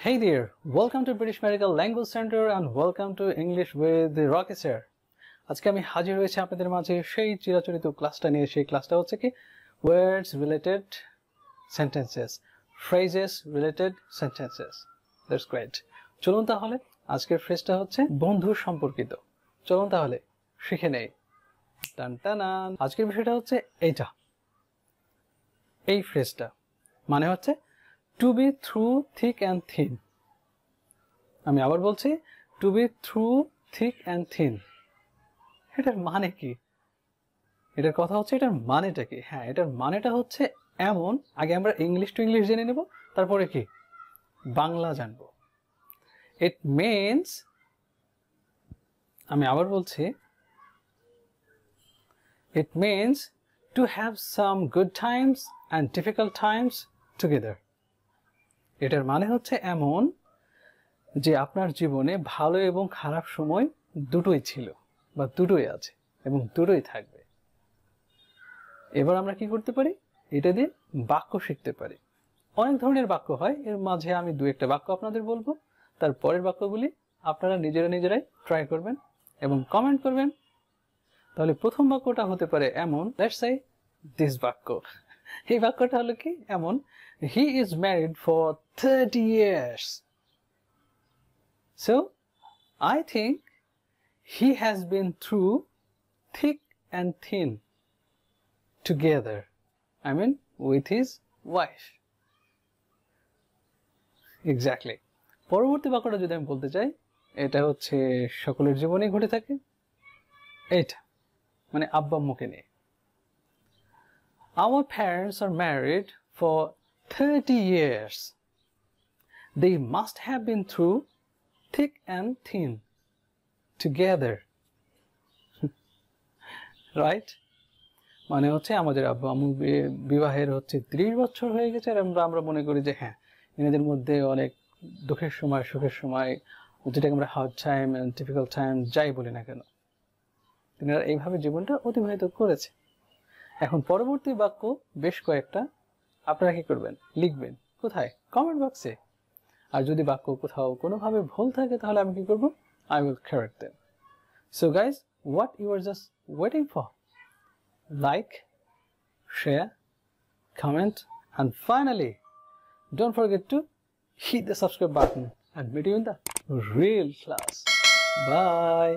Hey there, welcome to British Medical Language Center and welcome to English with the Rocky Sir. আজকে আমি হাজির হয়েছি আপনাদের মাঝে সেই চিরাচরিত ক্লাসটা নিয়ে। সেই ক্লাসটা হচ্ছে কি words related sentences, phrases related sentences. That's great. চলুন তাহলে আজকের ফ্রেজটা হচ্ছে বন্ধু সম্পর্কিত। চলুন তাহলে শিখে নেই। টান টানান। আজকের বিষয়টা হচ্ছে এইটা। এই ফ্রেজটা মানে হচ্ছে to be through thick and thin. আমি আবার বলছি to be through thick and thin. এটার মানে কি? এটার কথা হচ্ছে এটার মানেটা কি? হ্যাঁ, এটার মানেটা হচ্ছে এমন। আগে আমরা ইংলিশ টু ইংলিশ জেনে নেব, তারপরে কি বাংলা জানব। It means, আমি আবার বলছি, it means to have some good times and difficult times together. এটার মানে হচ্ছে এমন যে আপনার জীবনে ভালো এবং খারাপ সময় দুটোই ছিল বা দুটোই আছে এবং দুটোই থাকবে। এবার আমরা কি করতে পারি? এটা দিয়ে বাক্য শিখতে পারি। অনেক ধরনের বাক্য হয়, এর মাঝে আমি দু একটা বাক্য আপনাদের বলবো, তার পরের বাক্যগুলি আপনারা নিজেরাই ট্রাই করবেন এবং কমেন্ট করবেন। তাহলে প্রথম বাক্যটা হতে পারে এমন, লেটস সে দিস বাক্য। এই বাক্যটা হলো কি এমন, he is married for 30 years. So I think he has been through thick and thin together. I mean with his wife. Exactly. পরবর্তী বাক্যটা যদি আমি বলতে চাই, এটা হচ্ছে সকলের জীবনেই ঘটে থাকে। এটা মানে আব্বা আম্মুকে নিয়ে। Our parents are married for 30 years. They must have been through thick and thin together. Right? মানে হচ্ছে আমাদের আব্বা আম্মু বিবাহের হচ্ছে 30 বছর হয়ে গেছে, আর আমরা মনে করি যে হ্যাঁ, এনাদের মধ্যে অনেক দুঃখের সময়, সুখের সময়, যেটাকে আমরা hard time and difficult time যাই বলি না কেন, তিনারা এইভাবে জীবনটা অতিবাহিত করেছে। এখন পরবর্তী বাক্য বেশ কয়েকটা, আপনারা কি করবেন? লিখবেন। কোথায়? কমেন্ট বক্সে। আর যদি বাক্য কোথাও কোনোভাবে ভুল থাকে তাহলে আমি কি করব? I will correct them. So guys, what you are just waiting for? Like, share, comment, and finally, don't forget to hit the subscribe button and meet you in the real class. Bye.